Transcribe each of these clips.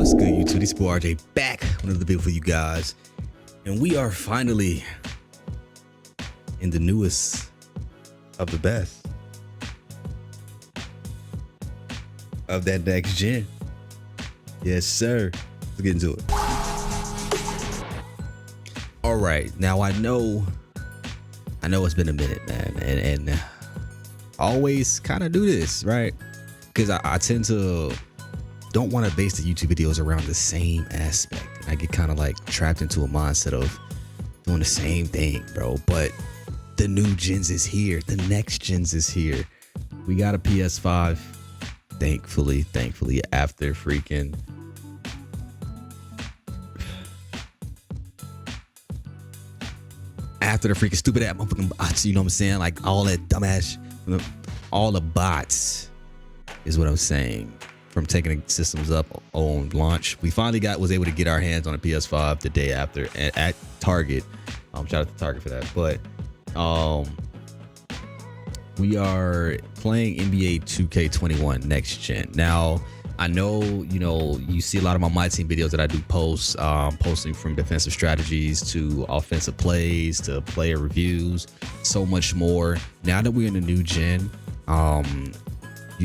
What's good, YouTube? This boy RJ back with another video for you guys, and we are finally in the newest of the best of that next gen. Yes, sir. Let's get into it. All right, now I know it's been a minute, man, and I always kind of do this, right? Because I tend to don't want to base the YouTube videos around the same aspect. And I get kind of like trapped into a mindset of doing the same thing, bro. But the new gens is here. The next gens is here. We got a PS5, thankfully, after freaking the freaking stupid ass motherfucking bots, you know what I'm saying? Like all that dumbass, all the bots is what I'm saying. From taking the systems up on launch, we finally was able to get our hands on a PS5 the day after at Target. Shout out to Target for that. But we are playing NBA 2K21 next gen. Now I know you see a lot of my team videos that I do post, posting from defensive strategies to offensive plays to player reviews, so much more. Now that we're in the new gen,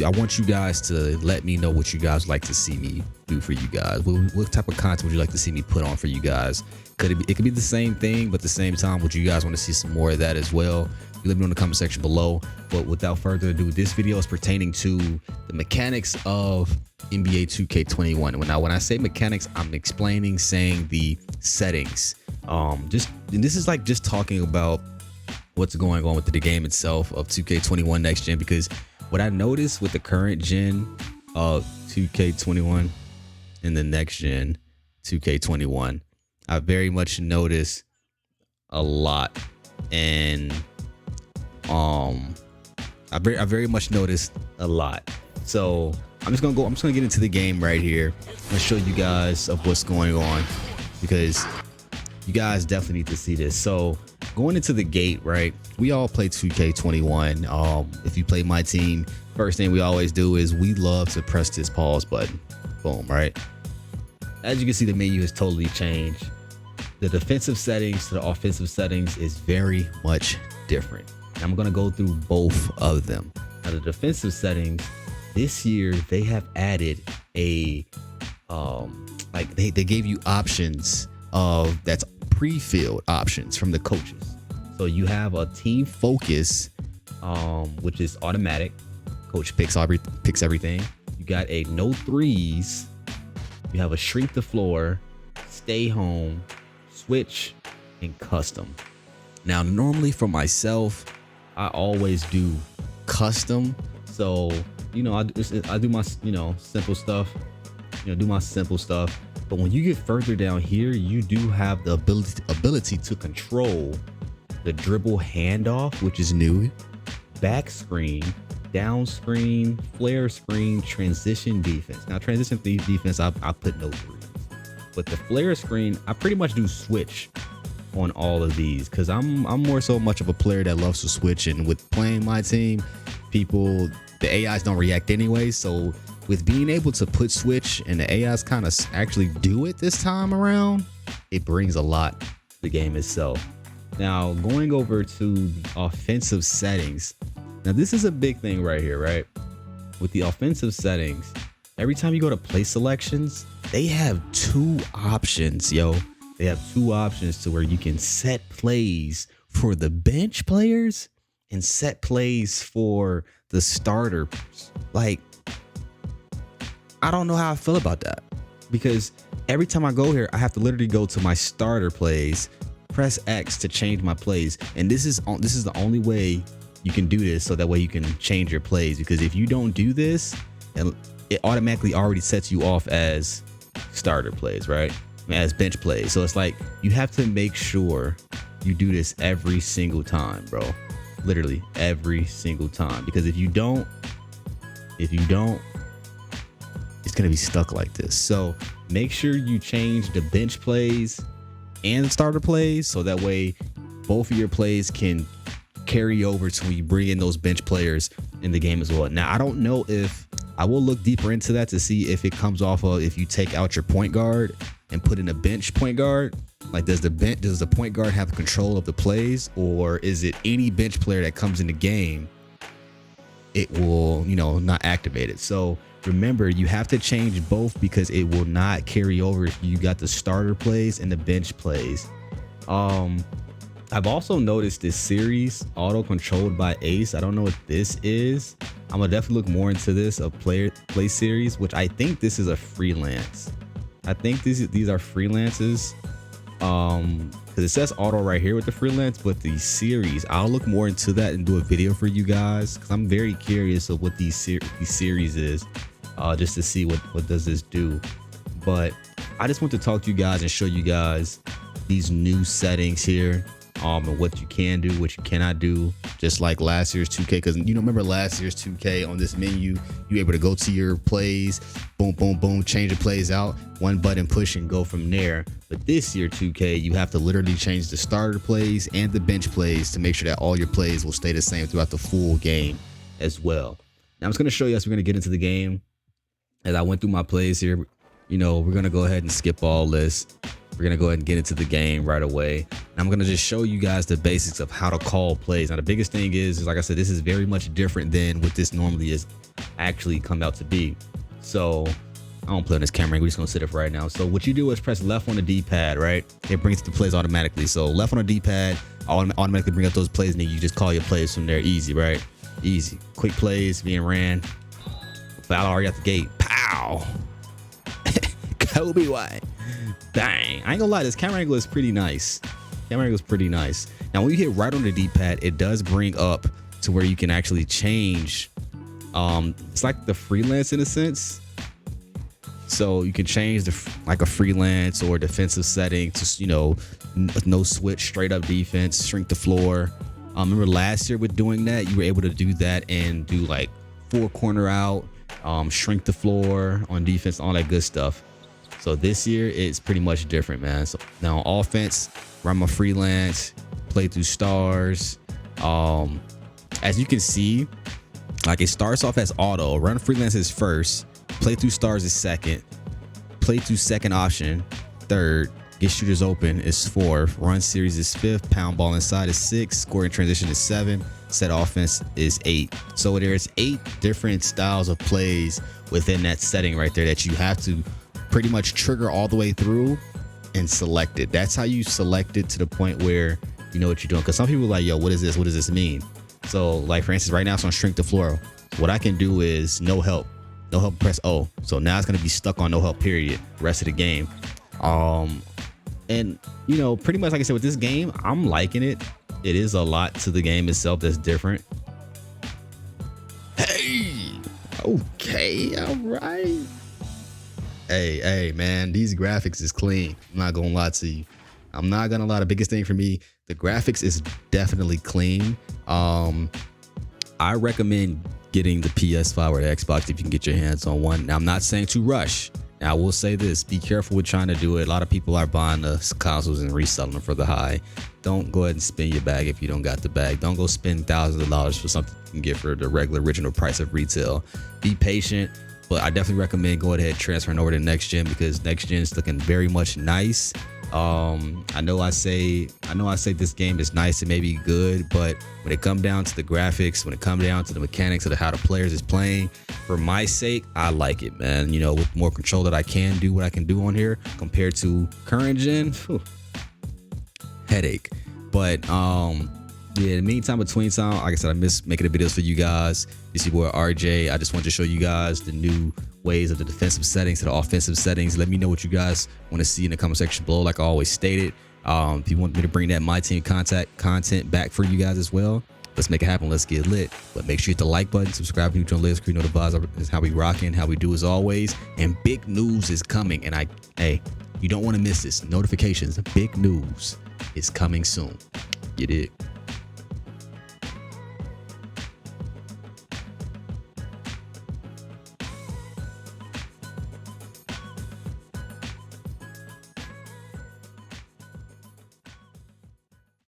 I want you guys to let me know what you guys like to see me do for you guys. What type of content would you like to see me put on for you guys? It could be the same thing, but at the same time, would you guys want to see some more of that as well? You let me know in the comment section below. But without further ado, this video is pertaining to the mechanics of NBA 2K21. Now, when I say mechanics, I'm saying the settings. This is like just talking about what's going on with the game itself of 2K21 next gen, because what I noticed with the current gen of 2K21 and the next gen 2K21, I very much noticed a lot, and I very much noticed a lot. So I'm just gonna get into the game right here and show you guys of what's going on, because you guys definitely need to see this. So going into the gate, right, we all play 2K21. If you play my team, first thing we always do is we love to press this pause button. Boom, right? As you can see, the menu has totally changed. The defensive settings to the offensive settings is very much different. And I'm gonna go through both of them. Now, the defensive settings, this year they have added a like they gave you options that's pre-filled options from the coaches. So you have a team focus, which is automatic. Coach picks everything. You got a no threes. You have a shrink the floor, stay home, switch, and custom. Now, normally for myself, I always do custom. So I do my simple stuff. Do my simple stuff. But when you get further down here, you do have the ability to control the dribble handoff, which is new, back screen, down screen, flare screen, transition defense. Now, transition defense, I put no threes, but the flare screen, I pretty much do switch on all of these, because I'm more so much of a player that loves to switch. And with playing my team, the AIs don't react anyway. So with being able to put switch and the AIs kind of actually do it this time around, it brings a lot to the game itself. Now, going over to the offensive settings. Now, this is a big thing right here, right? With the offensive settings, every time you go to play selections, they have two options, yo. They have two options to where you can set plays for the bench players and set plays for the starter. Like, I don't know how I feel about that, because every time I go here, I have to literally go to my starter plays, press X to change my plays. And this is the only way you can do this, so that way you can change your plays. Because if you don't do this, it automatically already sets you off as starter plays, right? As bench plays. So it's like you have to make sure you do this every single time, bro. Literally every single time. Because if you don't, it's gonna be stuck like this. So make sure you change the bench plays and starter plays, so that way both of your plays can carry over to when you bring in those bench players in the game as well. Now, I don't know if I will look deeper into that to see if it comes off of if you take out your point guard and put in a bench point guard. Like, does the point guard have control of the plays, or is it any bench player that comes in the game, it will, you know, not activate it? So remember, you have to change both because it will not carry over if you got the starter plays and the bench plays. I've also noticed this series auto controlled by Ace. I don't know what this is. I'm gonna definitely look more into this, a play series, which I think this is a freelance. I think these are freelances. Because it says auto right here with the freelance, but the series, I'll look more into that and do a video for you guys, because I'm very curious of what these series is, just to see what does this do. But I just want to talk to you guys and show you guys these new settings here, and what you can do, what you cannot do, just like last year's 2K. Because you know, remember last year's 2K, on this menu, you were able to go to your plays, boom, boom, boom, change the plays out, one button push and go from there. But this year 2K, you have to literally change the starter plays and the bench plays to make sure that all your plays will stay the same throughout the full game as well. Now I'm just going to show you as we're going to get into the game. As I went through my plays here, you know, we're going to go ahead and skip all this. We're gonna go ahead and get into the game right away. And I'm gonna just show you guys the basics of how to call plays. Now the biggest thing is like I said, this is very much different than what this normally is actually come out to be. So I don't play on this camera, we're just gonna sit up right now. So what you do is press left on the D-pad, right? It brings the plays automatically. So left on the D-pad automatically bring up those plays, and then you just call your plays from there. Easy, right? Easy. Quick plays being ran. Foul already at the gate. Pow! Kobe White. Dang, I ain't gonna lie, this camera angle is pretty nice. Camera angle is pretty nice. Now when you hit right on the D-pad, it does bring up to where you can actually change. It's like the freelance in a sense. So you can change like a freelance or defensive setting to, you know, no switch, straight up defense, shrink the floor. Remember last year with doing that, you were able to do that and do like 4 corner out, shrink the floor on defense, all that good stuff. So this year it's pretty much different, man. So now on offense, run my freelance, play through stars. As you can see, like it starts off as auto, run freelance is first, play through stars is second, play through second option third, get shooters open is fourth, run series is fifth, pound ball inside is sixth, scoring transition is 7, set offense is 8. So there's 8 different styles of plays within that setting right there that you have to pretty much trigger all the way through and select it. That's how you select it to the point where you know what you're doing. Because some people are like, yo, what is this? What does this mean? So like for instance, right now it's on shrink the floor. What I can do is no help, press O. So now it's going to be stuck on no help period the rest of the game. And you know, pretty much like I said with this game, I'm liking it. It is a lot to the game itself that's different. Hey, okay, all right. Hey, man, these graphics is clean. I'm not gonna lie to you. I'm not gonna lie. The biggest thing for me, the graphics is definitely clean. I recommend getting the PS5 or the Xbox if you can get your hands on one. Now, I'm not saying to rush. Now, I will say this, be careful with trying to do it. A lot of people are buying the consoles and reselling them for the high. Don't go ahead and spend your bag if you don't got the bag. Don't go spend thousands of dollars for something you can get for the regular original price of retail. Be patient. But I definitely recommend going ahead and transferring over to next gen, because next gen is looking very much nice. I know I say this game is nice and maybe good, but when it comes down to the graphics, when it comes down to the mechanics of how the players is playing, for my sake, I like it, man. You know, with more control that I can do what I can do on here compared to current gen, headache. But yeah, in the meantime, between time, like I said, I miss making the videos for you guys. This is your boy RJ. I just wanted to show you guys the new ways of the defensive settings to the offensive settings. Let me know what you guys want to see in the comment section below. Like I always stated, if you want me to bring that My Team content back for you guys as well, let's make it happen. Let's get lit. But make sure you hit the like button, subscribe if you're new to the list, you know the vibes is how we rocking, how we do as always. And big news is coming. And hey, you don't want to miss this. Notifications, big news is coming soon. You dig?